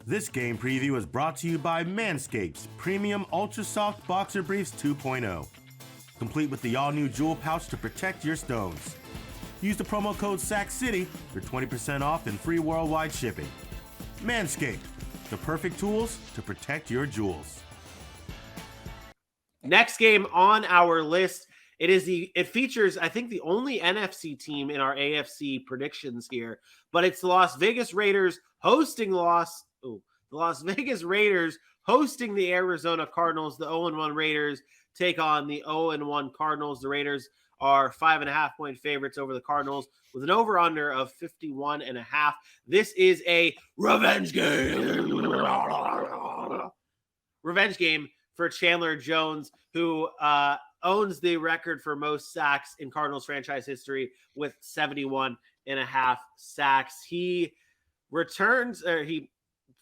This game preview is brought to you by Manscaped's Premium Ultra Soft Boxer Briefs 2.0, complete with the all-new jewel pouch to protect your stones. Use the promo code SACCITY for 20% off and free worldwide shipping. Manscaped, the perfect tools to protect your jewels. Next game on our list, it features, I think, the only NFC team in our AFC predictions here, but it's the Las Vegas Raiders hosting the Las Vegas Raiders hosting the Arizona Cardinals. The 0-1 Raiders take on the 0-1 Cardinals. The Raiders are 5.5-point favorites over the Cardinals with an over-under of 51.5. This is a revenge game. Revenge game for Chandler Jones, who owns the record for most sacks in Cardinals franchise history with 71.5 sacks. He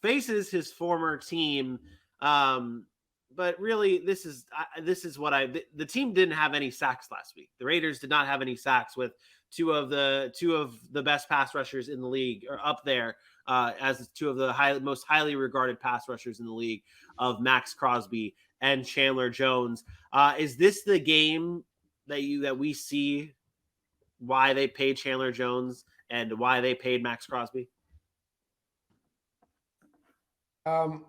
faces his former team, but really this is the team didn't have any sacks last week. The Raiders did not have any sacks, with two of the best pass rushers in the league, or up there as two of the most highly regarded pass rushers in the league, of Max Crosby and Chandler Jones. Is this the game that we see why they paid Chandler Jones and why they paid Max Crosby? No.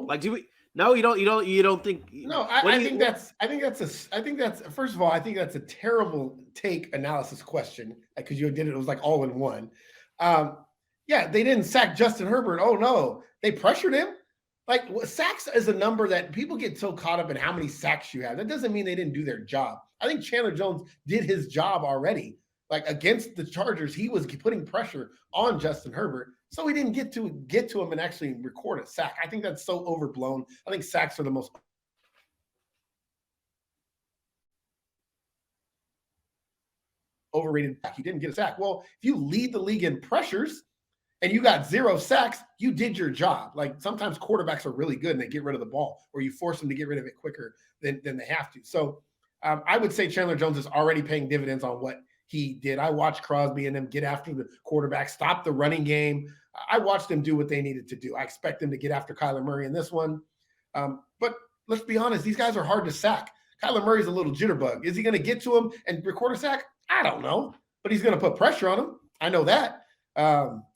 Like, do we? No, you don't think? No, I think that's first of all, I think that's a terrible take analysis question, because you did it. It was like all in one. Yeah, they didn't sack Justin Herbert. Oh no, they pressured him. Like, sacks is a number that people get so caught up in how many sacks you have. That doesn't mean they didn't do their job. I think Chandler Jones did his job already. Like, against the Chargers, he was putting pressure on Justin Herbert, so he didn't get to him and actually record a sack. I think that's so overblown. I think sacks are the most overrated. He didn't get a sack. Well, if you lead the league in pressures and you got 0 sacks, you did your job. Like, sometimes quarterbacks are really good and they get rid of the ball, or you force them to get rid of it quicker than they have to. So I would say Chandler Jones is already paying dividends on what he did. I watched Crosby and them get after the quarterback, stop the running game. I watched them do what they needed to do. I expect them to get after Kyler Murray in this one. But let's be honest, these guys are hard to sack. Kyler Murray's a little jitterbug. Is he going to get to him and record a sack? I don't know, but he's going to put pressure on him. I know that,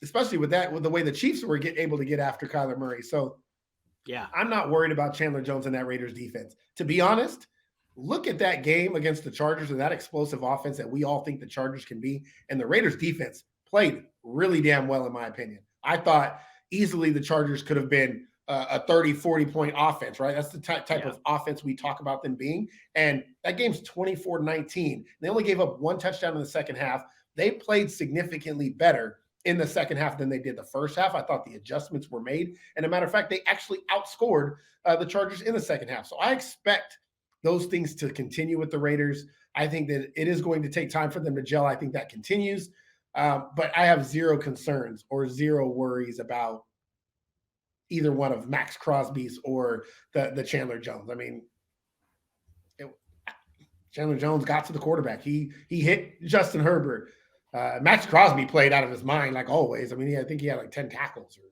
especially with the way the Chiefs were able to get after Kyler Murray. So, yeah, I'm not worried about Chandler Jones and that Raiders defense. To be honest, look at that game against the Chargers and that explosive offense that we all think the Chargers can be. And the Raiders defense played really damn well, in my opinion. I thought easily the Chargers could have been a 30, 40-point offense, right? That's the type of offense we talk about them being. And that game's 24-19. They only gave up 1 touchdown in the second half. They played significantly better in the second half than they did the first half. I thought the adjustments were made. And as a matter of fact, they actually outscored the Chargers in the second half. So I expect those things to continue with the Raiders. I think that it is going to take time for them to gel. I think that continues. But I have 0 concerns or 0 worries about either one of Max Crosby's or the Chandler Jones. I mean, Chandler Jones got to the quarterback. He hit Justin Herbert. Max Crosby played out of his mind, like always. I mean, I think he had like 10 tackles or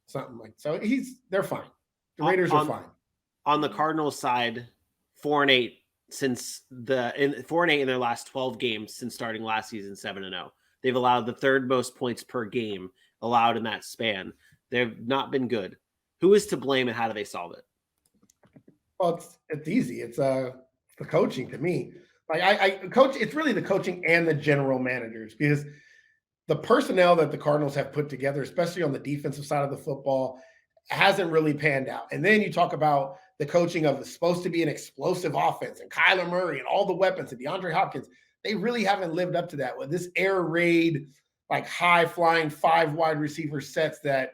something like. So they're fine. The Raiders are fine. On the Cardinals side, 4-8 4-8 in their last 12 games since starting last season, 7-0. They've allowed the 3rd most points per game allowed in that span. They've not been good. Who is to blame and how do they solve it? Well, it's easy. It's the coaching to me. Like I coach, it's really the coaching and the general managers, because the personnel that the Cardinals have put together, especially on the defensive side of the football, hasn't really panned out. And then you talk about the coaching of supposed to be an explosive offense and Kyler Murray and all the weapons and DeAndre Hopkins. They really haven't lived up to that. With this air raid, like high flying 5 wide receiver sets that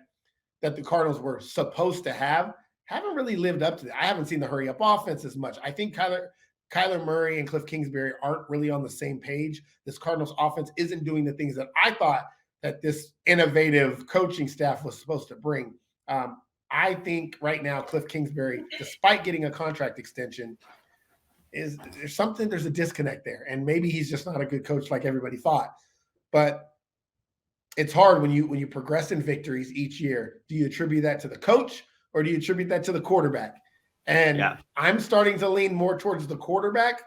the Cardinals were supposed to have, haven't really lived up to that. I haven't seen the hurry up offense as much. I think Kyler Murray and Cliff Kingsbury aren't really on the same page. This Cardinals offense isn't doing the things that I thought that this innovative coaching staff was supposed to bring. I think right now Cliff Kingsbury, despite getting a contract extension, there's a disconnect there. And maybe he's just not a good coach like everybody thought. But it's hard when you progress in victories each year. Do you attribute that to the coach or do you attribute that to the quarterback? And I'm starting to lean more towards the quarterback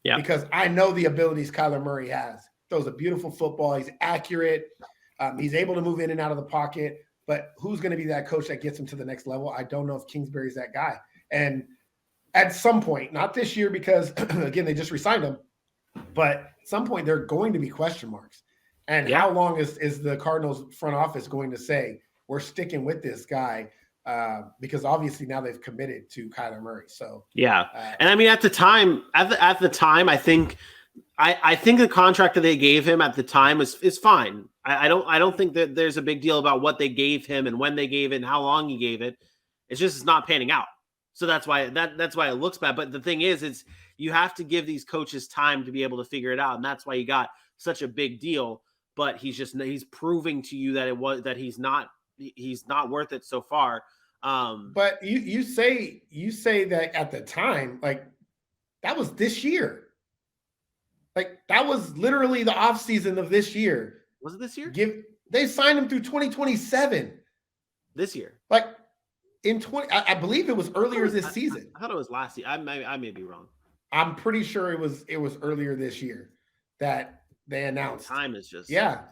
because I know the abilities Kyler Murray has. Throws a beautiful football. He's accurate. He's able to move in and out of the pocket. But who's going to be that coach that gets him to the next level? I don't know if Kingsbury's that guy. And at some point, not this year because, again, they just re-signed him, but at some point there are going to be question marks. And how long is the Cardinals front office going to say, we're sticking with this guy? Because obviously now they've committed to Kyler Murray. So and I mean at the time, I think the contract that they gave him at the time is fine. I don't think that there's a big deal about what they gave him and when they gave it and how long he gave it. It's just it's not panning out. So that's why it looks bad. But the thing is you have to give these coaches time to be able to figure it out, and that's why you got such a big deal. But he's proving to you that he's not worth it so far. But you say that at the time, like that was this year. Like that was literally the offseason of this year. Was it this year? They signed him through 2027. This year. Like in 20, I believe it was earlier this season. I thought it was last year. I may be wrong. I'm pretty sure it was earlier this year that they announced. Time is just that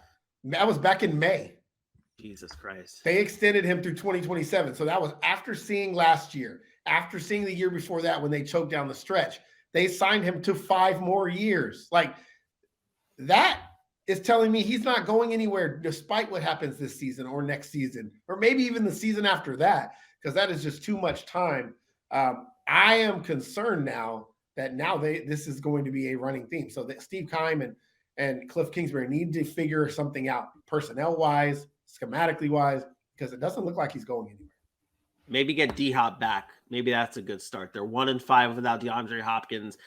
was back in May. Jesus Christ. They extended him through 2027. So that was after seeing last year, after seeing the year before that when they choked down the stretch. They signed him to 5 more years. Like that is telling me he's not going anywhere despite what happens this season or next season, or maybe even the season after that, because that is just too much time. I am concerned now that this is going to be a running theme. So that Steve Keim and Cliff Kingsbury need to figure something out personnel-wise, schematically-wise, because it doesn't look like he's going anywhere. Maybe get D-Hop back. Maybe that's a good start. They're 1-5 without DeAndre Hopkins.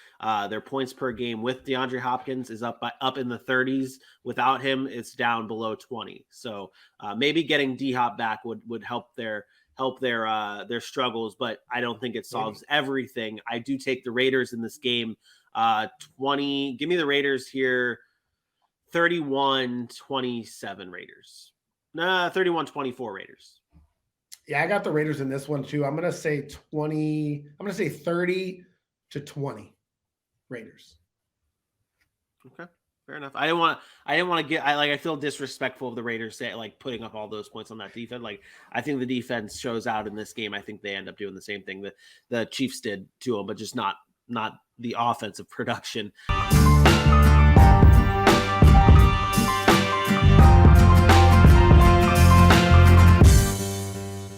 Their points per game with DeAndre Hopkins is up in the 30s. Without him, it's down below 20. So maybe getting D-Hop back would help their struggles, but I don't think it solves everything. I do take the Raiders in this game. 20. Give me the Raiders here. 31-27 Raiders. 31-24 Raiders. Yeah, I got the Raiders in this one too. I'm going to say 20. I'm going to say 30-20 Raiders. Okay, fair enough. I didn't want to get. I feel disrespectful of the Raiders putting up all those points on that defense. Like I think the defense shows out in this game. I think they end up doing the same thing that the Chiefs did to them, but just not the offensive production.